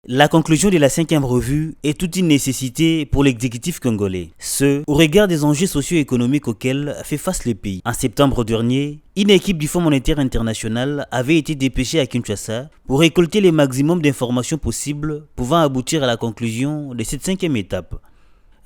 La conclusion de la 5e revue est toute une nécessité pour l'exécutif congolais, ce au regard des enjeux socio-économiques auxquels fait face le pays. En septembre dernier, une équipe du Fonds monétaire international avait été dépêchée à Kinshasa pour récolter le maximum d'informations possibles pouvant aboutir à la conclusion de cette 5e étape.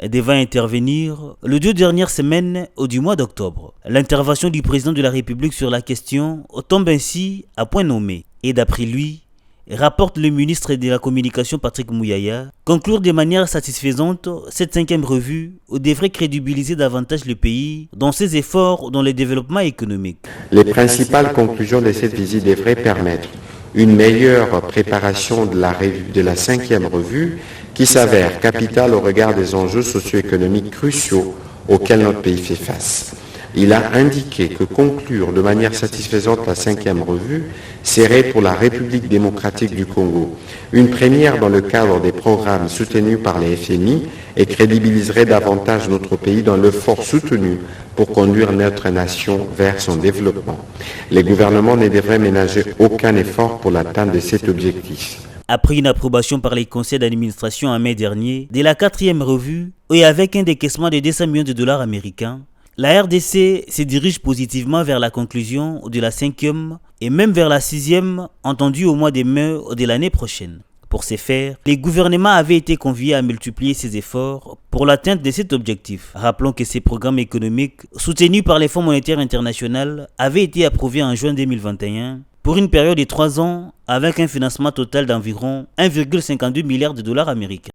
Devant intervenir les 2 dernières semaines du mois d'octobre. L'intervention du président de la République sur la question tombe ainsi à point nommé et d'après lui, rapporte le ministre de la Communication Patrick Mouyaya, conclure de manière satisfaisante cette 5e revue devrait crédibiliser davantage le pays dans ses efforts dans le développement économique. Les principales conclusions de cette visite devraient permettre une meilleure préparation de la 5e revue qui s'avère capitale au regard des enjeux socio-économiques cruciaux auxquels notre pays fait face. Il a indiqué que conclure de manière satisfaisante la 5e revue serait pour la République démocratique du Congo une première dans le cadre des programmes soutenus par les FMI et crédibiliserait davantage notre pays dans l'effort soutenu pour conduire notre nation vers son développement. Les gouvernements ne devraient ménager aucun effort pour l'atteinte de cet objectif. Après une approbation par les conseils d'administration en mai dernier de la 4e revue et avec un décaissement de 200 millions de dollars américains, la RDC se dirige positivement vers la conclusion de la 5e et même vers la 6e, entendue au mois de mai de l'année prochaine. Pour ce faire, les gouvernements avaient été conviés à multiplier ses efforts pour l'atteinte de cet objectif. Rappelons que ces programmes économiques, soutenus par les Fonds monétaires internationaux, avaient été approuvés en juin 2021 pour une période de 3 ans avec un financement total d'environ 1,52 milliard de dollars américains.